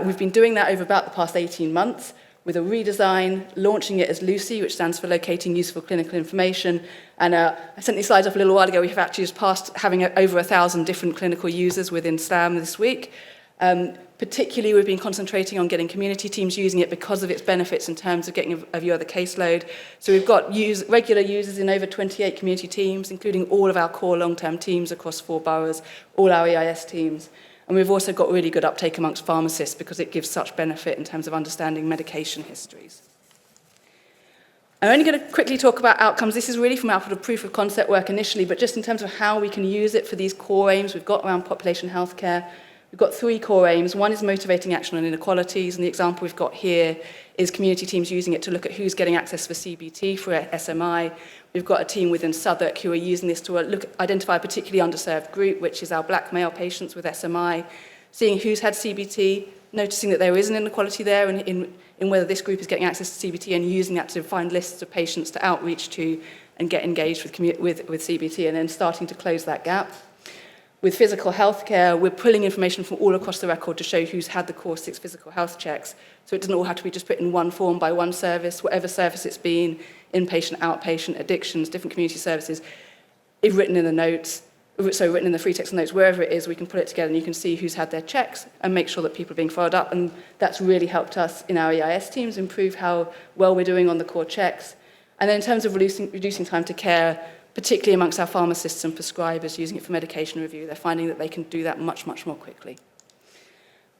We've been doing that over about the past 18 months. With a redesign, launching it as Lucy, which stands for Locating Useful Clinical Information. And I sent these slides up a little while ago. We have actually just passed having over 1,000 different clinical users within SLAM this week. Particularly, we've been concentrating on getting community teams using it because of its benefits in terms of getting a view of the caseload. So we've got regular users in over 28 community teams, including all of our core long-term teams across 4 boroughs, all our EIS teams. And we've also got really good uptake amongst pharmacists because it gives such benefit in terms of understanding medication histories. I'm only going to quickly talk about outcomes. This is really from our proof of concept work initially, but just in terms of how we can use it for these core aims we've got around population healthcare. We've got 3 core aims. One is motivating action on inequalities, and the example we've got here is community teams using it to look at who's getting access for CBT, for SMI. We've got a team within Southwark who are using this to identify a particularly underserved group, which is our black male patients with SMI, seeing who's had CBT, noticing that there is an inequality there in whether this group is getting access to CBT, and using that to find lists of patients to outreach to and get engaged with CBT, and then starting to close that gap. With physical healthcare, we're pulling information from all across the record to show who's had the core 6 physical health checks. So it doesn't all have to be just put in one form by one service, whatever service it's been, inpatient, outpatient, addictions, different community services, if written in the notes, so written in the free text notes, wherever it is, we can put it together and you can see who's had their checks and make sure that people are being followed up. And that's really helped us in our EIS teams improve how well we're doing on the core checks. And then in terms of reducing time to care, particularly amongst our pharmacists and prescribers using it for medication review, they're finding that they can do that much, much more quickly.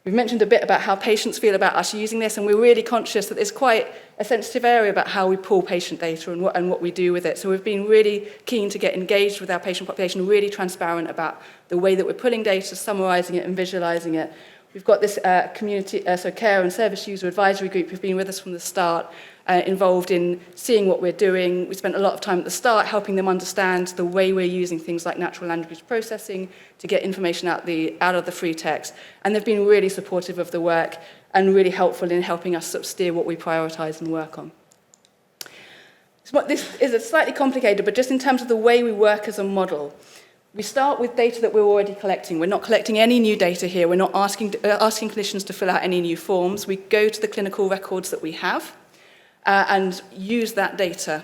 We've mentioned a bit about how patients feel about us using this, and we're really conscious that it's quite a sensitive area about how we pull patient data and what we do with it. So we've been really keen to get engaged with our patient population, really transparent about the way that we're pulling data, summarising it and visualising it. We've got this care and service user advisory group who've been with us from the start, involved in seeing what we're doing. We spent a lot of time at the start helping them understand the way we're using things like natural language processing to get information out of the free text. And they've been really supportive of the work and really helpful in helping us sort of steer what we prioritise and work on. So this is slightly complicated, but just in terms of the way we work as a model, We start with data that we're already collecting. We're not collecting any new data here. We're not asking clinicians to fill out any new forms. We go to the clinical records that we have and use that data.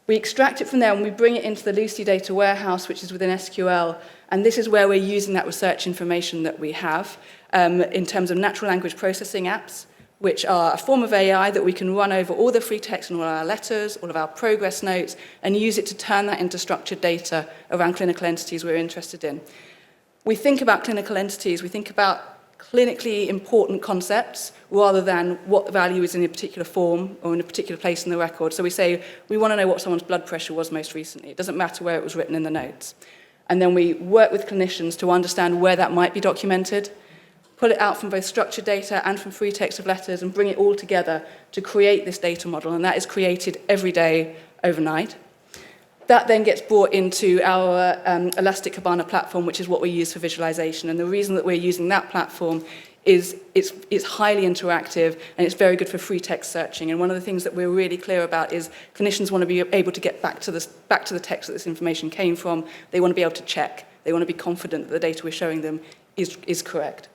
We extract it from there and we bring it into the Lucy data warehouse, which is within SQL. And this is where we're using that research information that we have in terms of natural language processing apps, which are a form of AI that we can run over all the free text and all our letters, all of our progress notes, and use it to turn that into structured data around clinical entities we're interested in. We think about clinical entities, we think about clinically important concepts rather than what value is in a particular form or in a particular place in the record. So we say, we want to know what someone's blood pressure was most recently. It doesn't matter where it was written in the notes. And then we work with clinicians to understand where that might be documented, pull it out from both structured data and from free text of letters and bring it all together to create this data model. And that is created every day, overnight. That then gets brought into our Elastic Kibana platform, which is what we use for visualization. And the reason that we're using that platform is it's highly interactive and it's very good for free text searching. And one of the things that we're really clear about is clinicians want to be able to get back to the text that this information came from. They want to be able to check. They want to be confident that the data we're showing them is correct.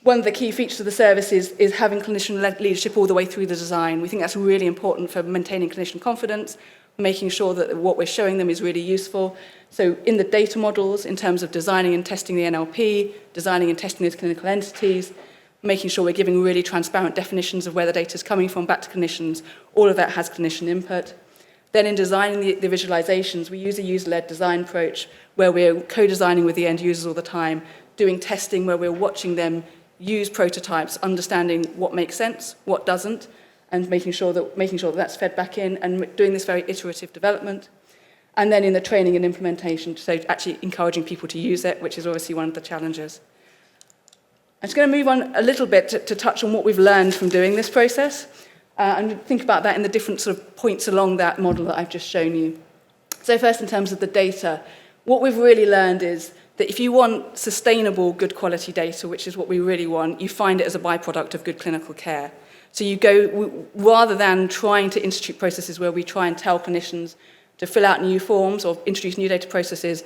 One of the key features of the service is having clinician leadership all the way through the design. We think that's really important for maintaining clinician confidence, making sure that what we're showing them is really useful. So in the data models, in terms of designing and testing the NLP, designing and testing those clinical entities, making sure we're giving really transparent definitions of where the data is coming from back to clinicians, all of that has clinician input. Then in designing the visualizations, we use a user-led design approach where we're co-designing with the end users all the time, doing testing where we're watching them use prototypes, understanding what makes sense, what doesn't, and making sure that that's fed back in and doing this very iterative development. And then in the training and implementation, so actually encouraging people to use it, which is obviously one of the challenges. I'm just going to move on a little bit to touch on what we've learned from doing this process and think about that in the different sort of points along that model that I've just shown you. So first, in terms of the data, what we've really learned is that if you want sustainable, good quality data, which is what we really want, you find it as a byproduct of good clinical care. So you go, rather than trying to institute processes where we try and tell clinicians to fill out new forms or introduce new data processes,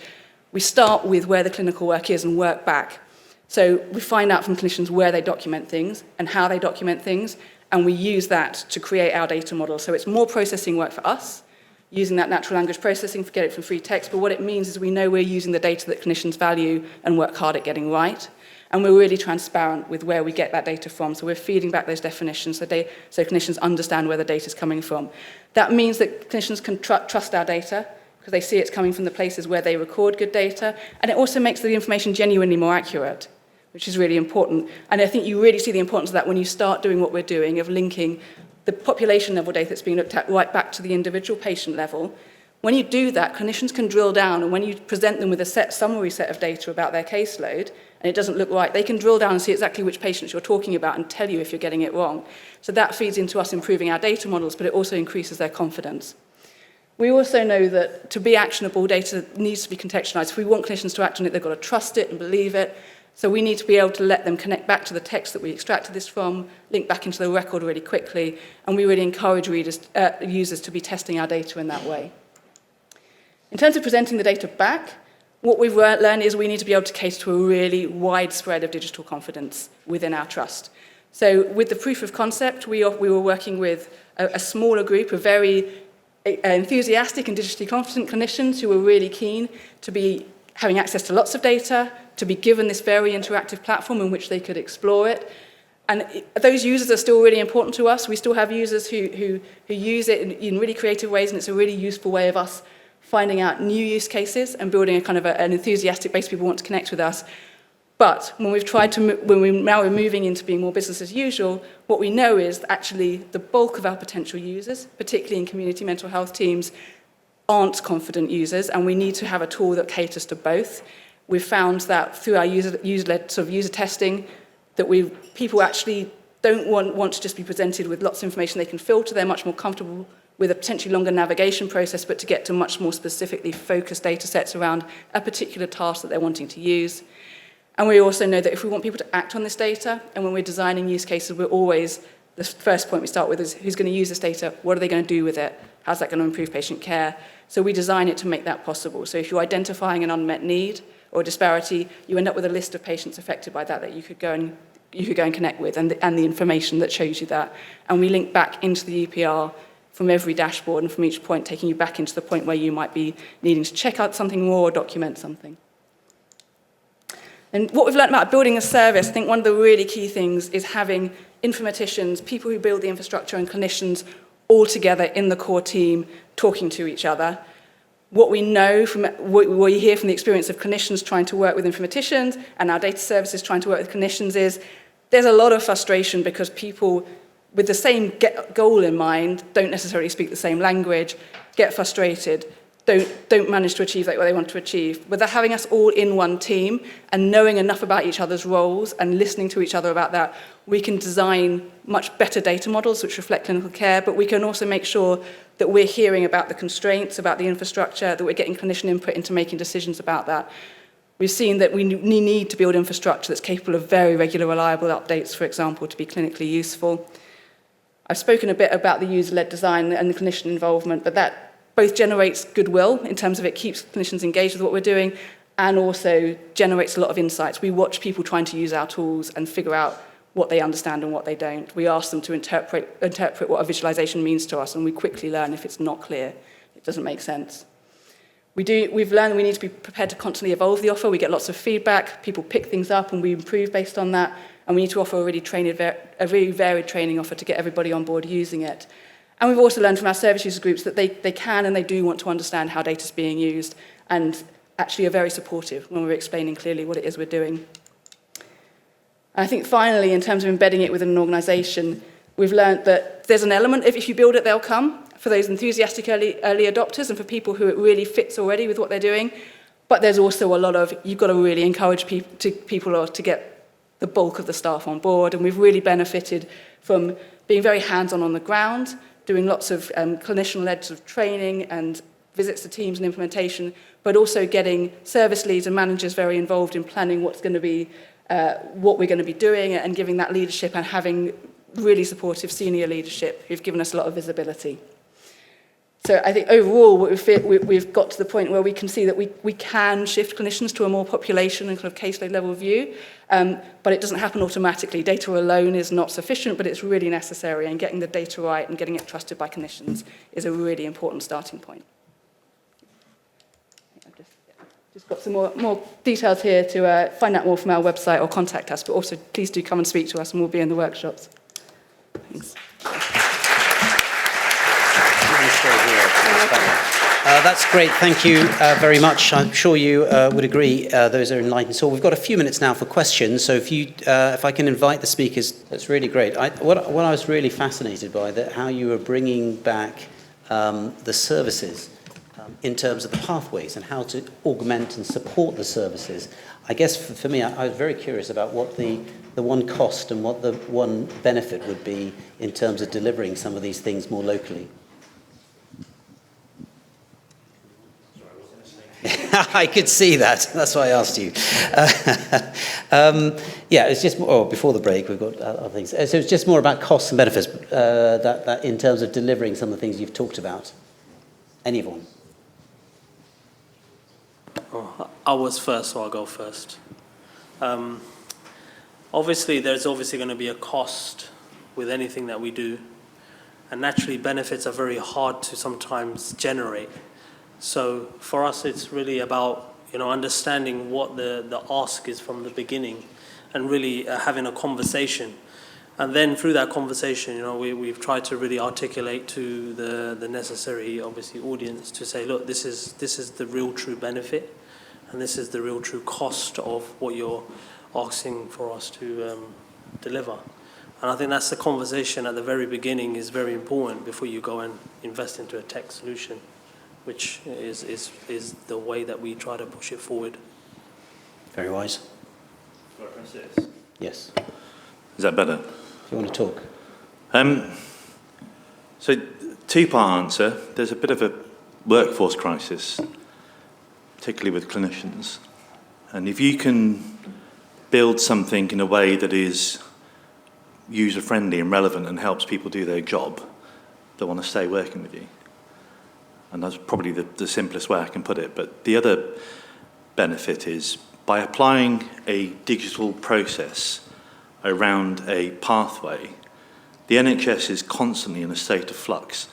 we start with where the clinical work is and work back. So we find out from clinicians where they document things and how they document things, and we use that to create our data model. So it's more processing work for us, using that natural language processing to get it from free text, but what it means is we know we're using the data that clinicians value and work hard at getting right, and we're really transparent with where we get that data from, so we're feeding back those definitions so clinicians understand where the data is coming from. That means that clinicians can trust our data, because they see it's coming from the places where they record good data, and it also makes the information genuinely more accurate, which is really important. And I think you really see the importance of that when you start doing what we're doing, of linking the population level data that's being looked at right back to the individual patient level. When you do that, clinicians can drill down, and when you present them with a summary set of data about their caseload, and it doesn't look right, they can drill down and see exactly which patients you're talking about and tell you if you're getting it wrong. So that feeds into us improving our data models, but it also increases their confidence. We also know that to be actionable, data needs to be contextualized. If we want clinicians to act on it, they've got to trust it and believe it. So we need to be able to let them connect back to the text that we extracted this from, link back into the record really quickly, and we really encourage users to be testing our data in that way. In terms of presenting the data back, what we've learned is we need to be able to cater to a really wide spread of digital confidence within our trust. So with the proof of concept, we were working with a smaller group of very enthusiastic and digitally confident clinicians who were really keen to be having access to lots of data, to be given this very interactive platform in which they could explore it. And those users are still really important to us. We still have users who use it in really creative ways, and it's a really useful way of us finding out new use cases and building a kind of an enthusiastic base of people who want to connect with us. But when we're moving into being more business as usual, what we know is that actually the bulk of our potential users, particularly in community mental health teams, aren't confident users, and we need to have a tool that caters to both. We've found that through our user-led sort of user testing, that people actually don't want to just be presented with lots of information they can filter. They're much more comfortable with a potentially longer navigation process, but to get to much more specifically focused data sets around a particular task that they're wanting to use. And we also know that if we want people to act on this data, and when we're designing use cases, we're always the first point we start with is who's going to use this data, what are they going to do with it, how's that going to improve patient care. So we design it to make that possible. So if you're identifying an unmet need or disparity, you end up with a list of patients affected by that you could go and connect with, and the information that shows you that. And we link back into the EPR from every dashboard and from each point, taking you back into the point where you might be needing to check out something more or document something. And what we've learned about building a service, I think one of the really key things is having informaticians, people who build the infrastructure, and clinicians all together in the core team talking to each other. What we know from what we hear from the experience of clinicians trying to work with informaticians and our data services trying to work with clinicians is there's a lot of frustration because people with the same goal in mind don't necessarily speak the same language, get frustrated, don't manage to achieve what they want to achieve. But they're having us all in one team and knowing enough about each other's roles and listening to each other about that, we can design much better data models which reflect clinical care, but we can also make sure that we're hearing about the constraints, about the infrastructure, that we're getting clinician input into making decisions about that. We've seen that we need to build infrastructure that's capable of very regular, reliable updates, for example, to be clinically useful. I've spoken a bit about the user-led design and the clinician involvement, but that both generates goodwill in terms of it keeps clinicians engaged with what we're doing and also generates a lot of insights. We watch people trying to use our tools and figure out what they understand and what they don't. We ask them to interpret what a visualization means to us, and we quickly learn if it's not clear, it doesn't make sense. We've learned that we need to be prepared to constantly evolve the offer. We get lots of feedback, people pick things up and we improve based on that, and we need to offer a really varied training offer to get everybody on board using it. And we've also learned from our service user groups that they can and they do want to understand how data is being used and actually are very supportive when we're explaining clearly what it is we're doing. And I think finally, in terms of embedding it within an organisation, we've learned that there's an element, if you build it, they'll come, for those enthusiastic early adopters and for people who it really fits already with what they're doing. But there's also a lot of, you've got to really encourage people to get the bulk of the staff on board. And we've really benefited from being very hands-on on the ground, doing lots of clinician-led sort of training and visits to teams and implementation, but also getting service leads and managers very involved in planning what's going to be, what we're going to be doing and giving that leadership and having really supportive senior leadership who've given us a lot of visibility. So I think overall we've got to the point where we can see that we can shift clinicians to a more population and kind of caseload level view, but it doesn't happen automatically. Data alone is not sufficient, but it's really necessary, and getting the data right and getting it trusted by clinicians is a really important starting point. I've just got some more details here to find out more from our website or contact us, but also please do come and speak to us and we'll be in the workshops. Thanks. That's great. Thank you very much. I'm sure you would agree. Those are enlightened. So we've got a few minutes now for questions. So if I can invite the speakers, that's really great. What I was really fascinated by how you were bringing back the services in terms of the pathways and how to augment and support the services. I guess for me, I was very curious about what the one cost and what the one benefit would be in terms of delivering some of these things more locally. I could see that. That's why I asked you. Yeah, it's just before the break, we've got other things. So it's just more about costs and benefits that in terms of delivering some of the things you've talked about. Anyone? I was first, so I'll go first. Obviously, there's going to be a cost with anything that we do, and naturally, benefits are very hard to sometimes generate. So for us, it's really about understanding what the ask is from the beginning, and really having a conversation, and then through that conversation, we've tried to really articulate to the necessary, obviously, audience to say, look, this is the real true benefit, and this is the real true cost of what you're asking for us to deliver. And I think that's the conversation at the very beginning is very important before you go and invest into a tech solution, which is the way that we try to push it forward. Very wise. Yes. Is that better? If you want to talk. So, two-part answer. There's a bit of a workforce crisis, particularly with clinicians. And if you can build something in a way that is user-friendly and relevant and helps people do their job, they want to stay working with you. And that's probably the simplest way I can put it. But the other benefit is by applying a digital process around a pathway, the NHS is constantly in a state of flux.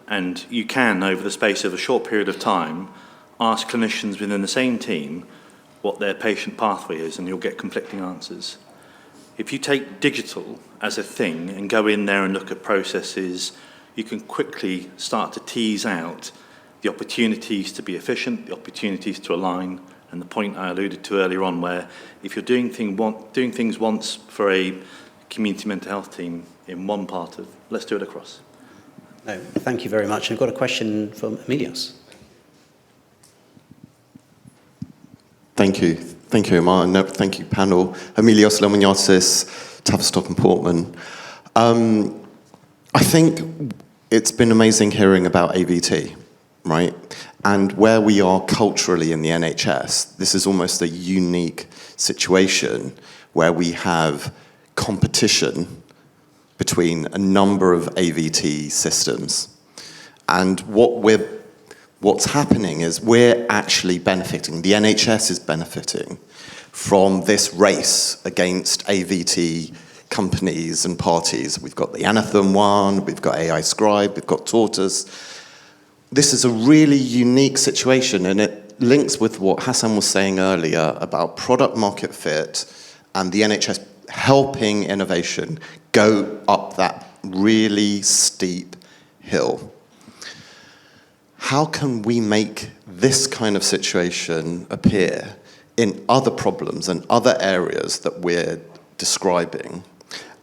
And you can, over the space of a short period of time, ask clinicians within the same team what their patient pathway is, and you'll get conflicting answers. If you take digital as a thing and go in there and look at processes, you can quickly start to tease out the opportunities to be efficient, the opportunities to align, and the point I alluded to earlier on, where if you're doing things once for a community mental health team in one part of, let's do it across. No, thank you very much. I've got a question from Emilios. Thank you. Thank you, Omar. No, thank you, panel. Emilios Lomoniasis, Tavistock and Portman. I think it's been amazing hearing about AVT, right? And where we are culturally in the NHS, this is almost a unique situation where we have competition between a number of AVT systems. And what's happening is we're actually benefiting, the NHS is benefiting from this race against AVT companies and parties. We've got the Anathem one, we've got AI Scribe, we've got Tortoise. This is a really unique situation, and it links with what Hassan was saying earlier about product market fit and the NHS helping innovation go up that really steep hill. How can we make this kind of situation appear in other problems and other areas that we're describing?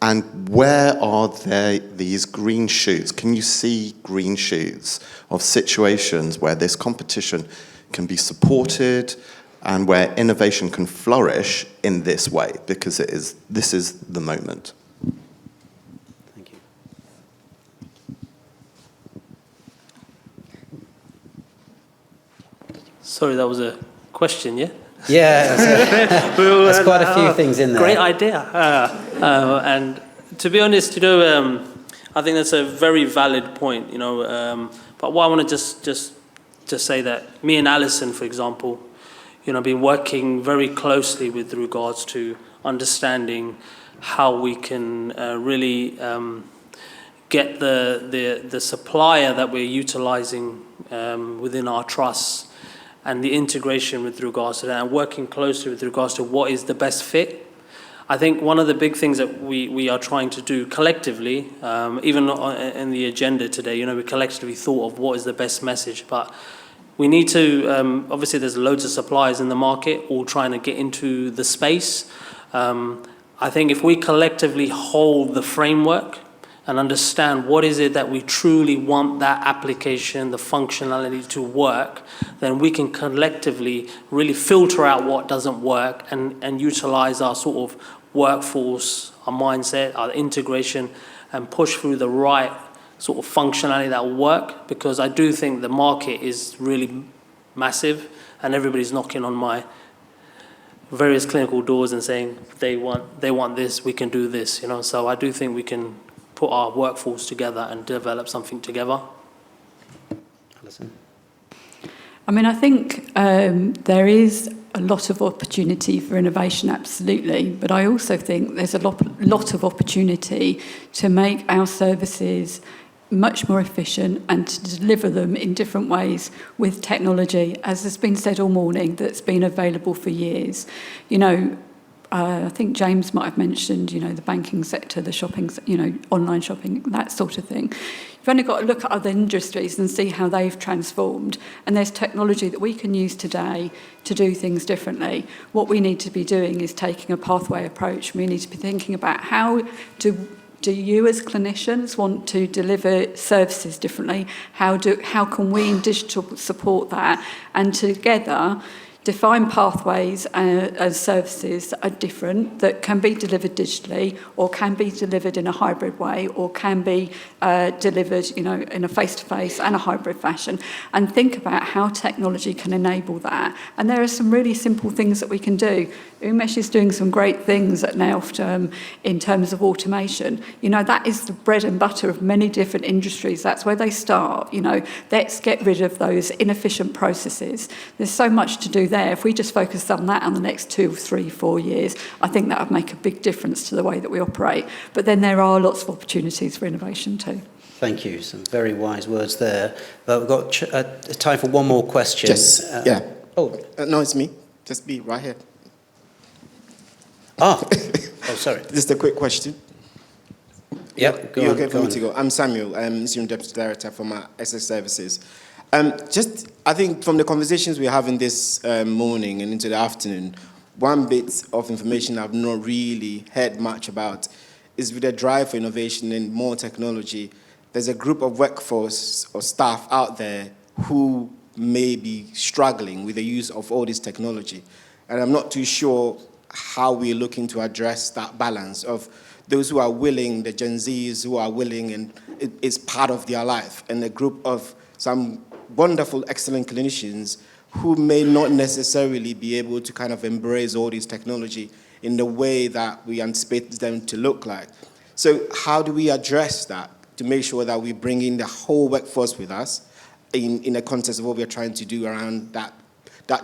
And where are there these green shoots? Can you see green shoots of situations where this competition can be supported and where innovation can flourish in this way? Because this is the moment. Thank you. Sorry, that was a question, yeah? Yeah, there's quite a few things in there. Great idea. And to be honest, I think that's a very valid point, but what I want to just say that me and Alison, for example, been working very closely with regards to understanding how we can really get the supplier that we're utilizing within our trusts and the integration with regards to that, and working closely with regards to what is the best fit. I think one of the big things that we are trying to do collectively, even in the agenda today, we collectively thought of what is the best message, but we need to, obviously there's loads of suppliers in the market all trying to get into the space. I think if we collectively hold the framework and understand what is it that we truly want that application, the functionality to work, then we can collectively really filter out what doesn't work and utilize our sort of workforce, our mindset, our integration, and push through the right sort of functionality that will work, because I do think the market is really massive and everybody's knocking on my various clinical doors and saying they want this, we can do this, So I do think we can put our workforce together and develop something together. Alison? I think there is a lot of opportunity for innovation, absolutely, but I also think there's a lot of opportunity to make our services much more efficient and to deliver them in different ways with technology, as has been said all morning, that's been available for years. I think James might have mentioned, the banking sector, the shopping, online shopping, that sort of thing. You've only got to look at other industries and see how they've transformed. And there's technology that we can use today to do things differently. What we need to be doing is taking a pathway approach. We need to be thinking about how do you as clinicians want to deliver services differently? How can we in digital support that? And together, defined pathways and services that are different, that can be delivered digitally or can be delivered in a hybrid way or can be delivered, you know, in a face-to-face and a hybrid fashion, and think about how technology can enable that. And there are some really simple things that we can do. Umesh is doing some great things at NELFT in terms of automation. You know, that is the bread and butter of many different industries. That's where they start. You know, let's get rid of those inefficient processes. There's so much to do there. If we just focus on that in the next 2, 3, 4 years, I think that would make a big difference to the way that we operate. But then there are lots of opportunities for innovation too. Thank you. Some very wise words there. We've got time for one more question. Yes, yeah. Oh. No, it's me. Just be right here. Oh, sorry. Just a quick question. Yep, go you on, okay for go me on. to go? I'm Samuel. I'm Senior Deputy Director from SS Services. I think from the conversations we're having this morning and into the afternoon, one bit of information I've not really heard much about is with the drive for innovation and more technology. There's a group of workforce or staff out there who may be struggling with the use of all this technology. And I'm not too sure how we're looking to address that balance of those who are willing, the Gen Zs who are willing, and it's part of their life, and a group of some wonderful, excellent clinicians who may not necessarily be able to kind of embrace all this technology in the way that we anticipate them to look like. So how do we address that to make sure that we bring in the whole workforce with us in the context of what we're trying to do around that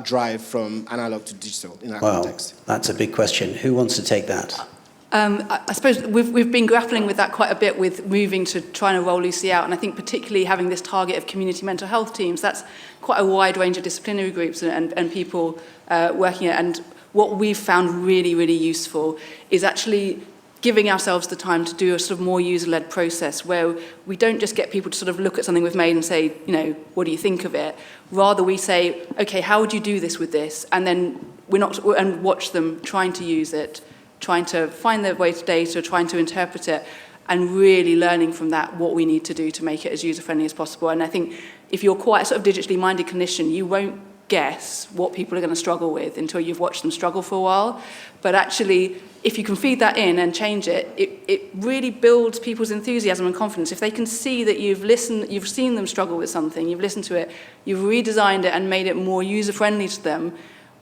drive from analog to digital in that context? That's a big question. Who wants to take that? I suppose we've been grappling with that quite a bit with moving to trying to roll Lucy out, and I think particularly having this target of community mental health teams, that's quite a wide range of disciplinary groups and people working it. And what we've found really, really useful is actually giving ourselves the time to do a sort of more user-led process where we don't just get people to sort of look at something we've made and say, you know, what do you think of it? Rather we say, okay, how would you do this with this? And then and watch them trying to use it, trying to find their way to data, trying to interpret it, and really learning from that what we need to do to make it as user-friendly as possible. And I think if you're quite a sort of digitally minded clinician, you won't guess what people are going to struggle with until you've watched them struggle for a while. But actually, if you can feed that in and change it, it really builds people's enthusiasm and confidence. If they can see that you've listened, you've seen them struggle with something, you've listened to it, you've redesigned it and made it more user-friendly to them,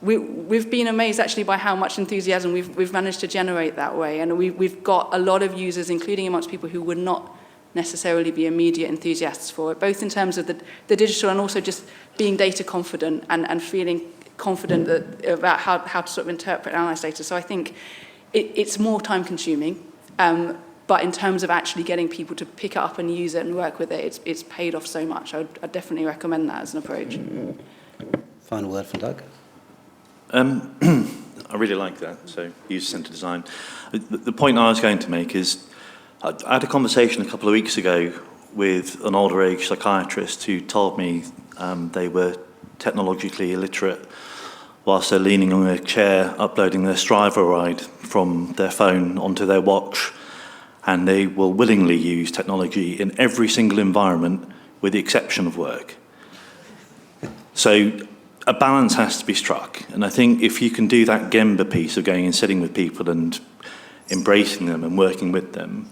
we've been amazed actually by how much enthusiasm we've managed to generate that way. And we've got a lot of users, including amongst people who would not necessarily be immediate enthusiasts for it, both in terms of the digital and also just being data confident and feeling confident about how to sort of interpret and analyze data. So I think it's more time consuming, but in terms of actually getting people to pick it up and use it and work with it, it's paid off so much. I'd definitely recommend that as an approach. Final word from Doug. I really like that, so user-centered design. The point I was going to make is I had a conversation a couple of weeks ago with an older age psychiatrist who told me they were technologically illiterate whilst they're leaning on a chair uploading their Strava ride from their phone onto their watch, and they will willingly use technology in every single environment with the exception of work. So a balance has to be struck, and I think if you can do that Gemba piece of going and sitting with people and embracing them and working with them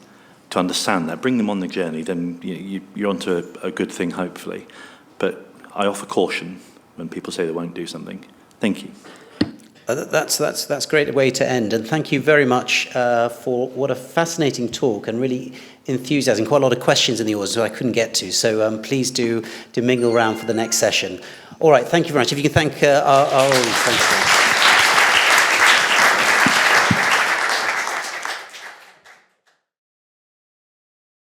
to understand that, bring them on the journey, then you're onto a good thing, hopefully. But I offer caution when people say they won't do something. Thank you. That's a great way to end, and thank you very much for what a fascinating talk and really enthusiasm. Quite a lot of questions in the audience I couldn't get to, so please do mingle around for the next session. All right, thank you very much. If you can thank our audience. Thank you.